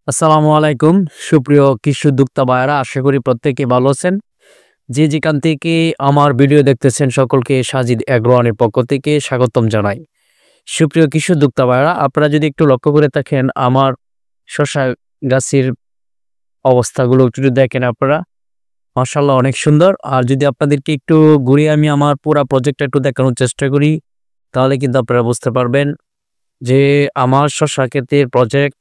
আসসালামু আলাইকুম সুপ্রিয় কৃষি উদ্যোক্তা ভাইয়েরা, আশা করি প্রত্যেকে ভালো আছেন। যে যেখান থেকে আমার ভিডিও দেখতেছেন সকলকে সাজিদ এগ্রোয়ানের পক্ষ থেকে স্বাগতম জানাই। সুপ্রিয় কৃষি উদ্যোক্তা ভাইয়েরা, আপনারা যদি একটু লক্ষ্য করে থাকেন আমার শসা গাছের অবস্থাগুলো একটু দেখেন আপনারা, মাশাআল্লাহ অনেক সুন্দর। আর যদি আপনাদেরকে একটু ঘুরিয়ে আমি আমার পুরা প্রজেক্টটা একটু দেখানোর চেষ্টা করি, তাহলে কিন্তু আপনারা বুঝতে পারবেন যে আমার শসা ক্ষেতের প্রজেক্ট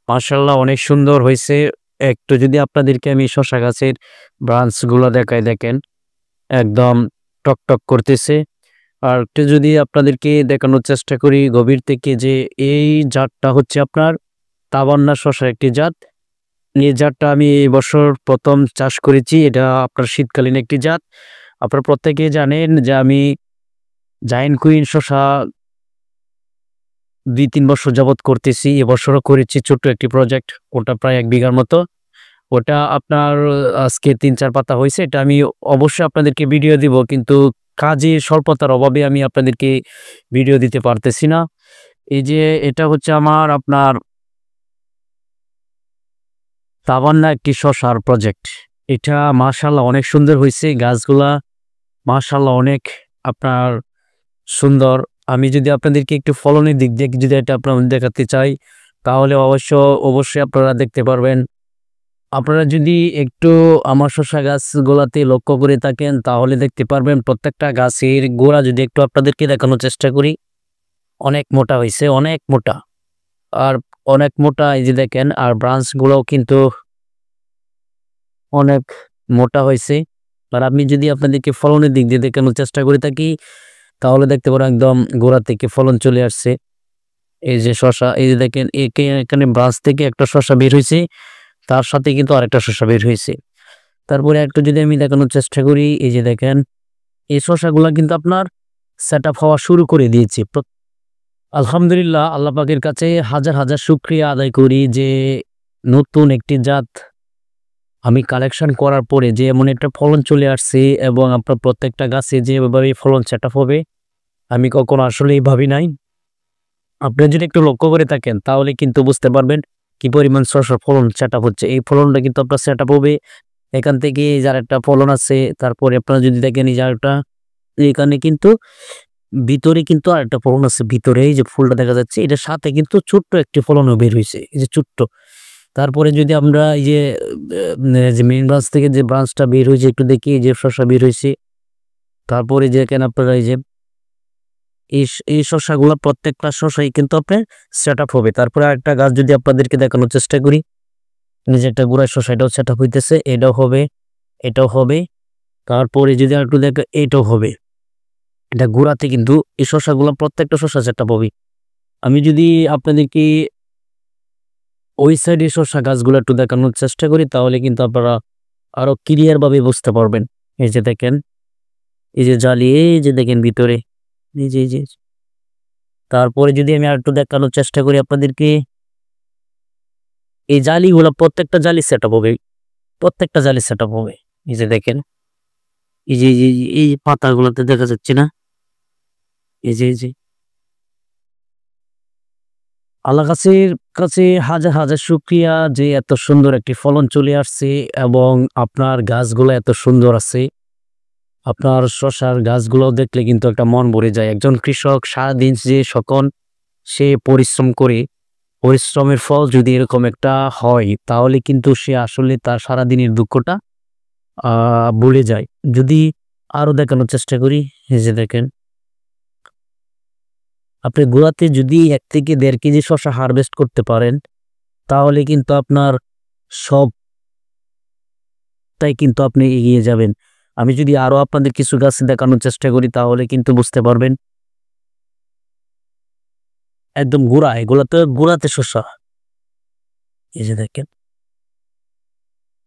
মাশাআল্লাহ অনেক সুন্দর হইছে। একটু যদি আপনাদেরকে আমি শসা গাছের ব্রাঞ্চগুলো দেখাই, দেখেন একদম টকটক করতেছে। আর একটু যদি আপনাদেরকে দেখানোর চেষ্টা করি গভীর থেকে, যে এই জাতটা হচ্ছে আপনার তাবান্না শসা একটি জাত। এই জাতটা আমি এই বছর প্রথম চাষ করেছি। এটা আপনার শীতকালীন একটি জাত। আপনারা প্রত্যেকেই জানেন যে আমি জায়ান্ট কুইন শসা ২-৩ বছর যাবৎ করতেছি। এবছরও করেছি ছোট্ট একটি প্রজেক্ট, ওটা প্রায় ১ বিঘার মতো। ওটা আপনার আজকে ৩-৪ পাতা হইছে। এটা আমি অবশ্যই আপনাদেরকে ভিডিও দিব, কিন্তু কাজের স্বল্পতার অভাবে আমি আপনাদেরকে ভিডিও দিতে পারতেছি না। এই যে এটা হচ্ছে আমার আপনার তাবান্না একটি শসার প্রজেক্ট। এটা মাশাআল্লাহ অনেক সুন্দর হইছে। গাছগুলা মাশাআল্লাহ অনেক আপনার সুন্দর। আমি যদি আপনাদেরকে একটু ফলনের দিক দিয়ে যদি এটা আপনাদের দেখাতে চাই, তাহলে অবশ্যই আপনারা দেখতে পারবেন। আপনারা যদি একটু আমার শসা গাছগুলাতে লক্ষ্য করে থাকেন, তাহলে দেখতে পারবেন প্রত্যেকটা গাছের গোড়া যদি একটু আপনাদেরকে দেখানোর চেষ্টা করি, অনেক মোটা হইছে, অনেক মোটা। আর অনেক মোটা, এই যে দেখেন। আর ব্রাঞ্চগুলোও কিন্তু অনেক মোটা হইছে। আর আমি যদি আপনাদেরকে ফলনের দিক দিয়ে দেখানোর চেষ্টা করে থাকি, তাহলে দেখতে পারেন একদম গোড়া থেকে ফলন চলে আসছে। এই যে শসা, এই যে দেখেন এখানে ব্রাঞ্চ থেকে একটা শসা বের হইছে, তার সাথে কিন্তু আরেকটা শসা বের হইছে। তারপরে একটু যদি আমি দেখানোর চেষ্টা করি, এই যে দেখেন এই শসাগুলা কিন্তু আপনার সেটআপ হওয়া শুরু করে দিয়েছে। আলহামদুলিল্লাহ, আল্লাহ পাকের কাছে হাজার হাজার শুকরিয়া আদায় করি যে নতুন একটি জাত আমি কালেকশন করার পরে যে এমন একটা ফলন চলে আসছে, এবং আপনার প্রত্যেকটা গাছে যেভাবে ফলন সেটআপ হবে আমি কখনো আসলেই ভাবি নাই। আপনি যদি একটু লক্ষ্য করে থাকেন, তাহলে কিন্তু বুঝতে পারবেন কি পরিমাণ শসার ফলন সেটআপ হচ্ছে। এই ফলনটা কিন্তু আপনার সেটআপ হবে এখান থেকে। যার একটা ফলন আছে, তারপরে আপনারা যদি দেখেন এই যারটা এখানে কিন্তু ভিতরে কিন্তু আরেকটা ফলন আছে। ভিতরে এই যে ফুলটা দেখা যাচ্ছে, এটার সাথে কিন্তু ছোট্ট একটি ফলনও বের হইছে, এই যে ছোট্ট। তারপরে যদি আমরা এই যে মেইন ব্রাঞ্চ থেকে যে ব্রাঞ্চটা বের হইছে একটু দেখি, এই যে শসা বের হইছে। তারপরে দেখেন আপনারা এই যে এই শসাগুলা প্রত্যেকটা শসাই কিন্তু আপনার সেটআপ হবে। তারপরে আরেকটা গাছ যদি আপনাদেরকে দেখানোর চেষ্টা করি, এই যে একটা গোড়ায় শসা, এটাও সেটআপ হইতেছে, এটাও হবে, এটাও হবে। তারপরে যদি আরেকটু দেখো, এটাও হবে। এটা গোড়াতে কিন্তু এই শসাগুলা প্রত্যেকটা শসা সেটআপ হবে। আমি যদি আপনাদেরকে ওই সাইডে শসা গাছগুলো একটু দেখানোর চেষ্টা করি, তাহলে কিন্তু আপনারা আরো ক্লিয়ার ভাবে বুঝতে পারবেন। এই যে দেখেন, এই যে জালি, এই যে দেখেন ভিতরে, এই যে। তারপরে যদি আমি আরেকটু দেখানোর চেষ্টা করি আপনাদেরকে, এই জালিগুলা প্রত্যেকটা জালি সেটআপ হবে, প্রত্যেকটা জালি সেটআপ হবে। এই যে দেখেন, এই যে পাতাগুলোতে দেখা যাচ্ছে না, এই যে আল্লাহ কাছের কাছে হাজার হাজার শুকরিয়া যে এত সুন্দর একটি ফলন চলে আসছে, এবং আপনার গাছগুলো এত সুন্দর আছে। আপনার শসার গাছগুলো দেখলে কিন্তু একটা মন ভরে যায়। একজন কৃষক সারাদিন যে সকল সে পরিশ্রম করে, পরিশ্রমের ফল যদি এরকম একটা হয়, তাহলে কিন্তু সে আসলে তার সারাদিনের দুঃখটা ভুলে যায়। যদি আরো দেখানোর চেষ্টা করি, এই যে দেখেন, আপনি গোড়াতে যদি ১ থেকে ১.৫ কেজি শসা হারভেস্ট করতে পারেন, তাহলে কিন্তু আপনার সবটাই কিন্তু আপনি এগিয়ে যাবেন। আমি যদি আরো আপনাদের কিছু গাছ দেখানোর চেষ্টা করি, তাহলে কিন্তু বুঝতে পারবেন একদম গোড়া, এগুলাতে গোড়াতে শসা। এই যে দেখেন,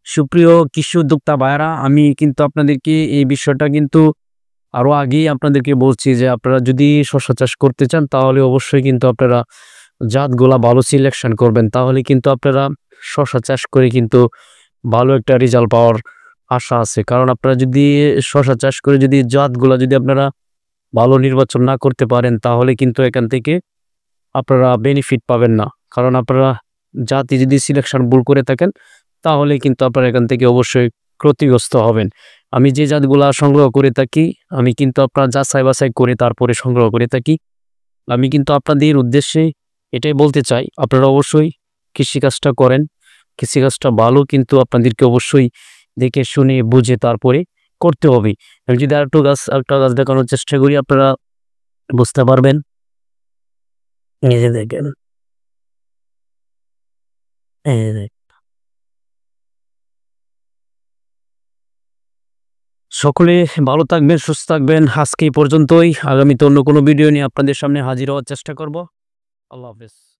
সুপ্রিয় কৃষি উদ্যোক্তা ভাইয়েরা, আমি কিন্তু আপনাদেরকে এই বিষয়টা কিন্তু আরো আগেই আপনাদেরকে বলছি যে আপনারা যদি শসা চাষ করতে চান, তাহলে অবশ্যই কিন্তু আপনারা জাতগুলা ভালো সিলেকশন করবেন। তাহলে কিন্তু আপনারা শসা চাষ করে কিন্তু ভালো একটা রেজাল্ট পাওয়ার আশা আছে। কারণ আপনারা যদি শসা চাষ করে যদি জাতগুলা যদি আপনারা ভালো নির্বাচন না করতে পারেন, তাহলে কিন্তু এখান থেকে আপনারা বেনিফিট পাবেন না। কারণ আপনারা জাতি যদি সিলেকশন ভুল করে থাকেন তাহলে কিন্তু আপনারা এখান থেকে অবশ্যই ক্ষতিগ্রস্ত হবেন। আমি যে জাতগুলা সংগ্রহ করে থাকি আমি কিন্তু আপনার যাচাই বাছাই করে তারপরে সংগ্রহ করে থাকি। আমি কিন্তু আপনাদের উদ্দেশ্যে এটাই বলতে চাই, আপনারা অবশ্যই কৃষিকাজটা করেন। কৃষিকাজটা ভালো, কিন্তু আপনাদেরকে অবশ্যই দেখে শুনে বুঝে তারপরে করতে হবে। আমি যদি আরেকটা গাছ দেখানোর চেষ্টা করি, আপনারা বুঝতে পারবেন। এই যে দেখেন, এই যে দেখেন। সকলে ভালো থাকবেন, সুস্থ থাকবেন। আজকে এই পর্যন্তই। আগামীতে অন্য কোনো ভিডিও নিয়ে আপনাদের সামনে হাজির হওয়ার চেষ্টা করব। আল্লাহ হাফেজ।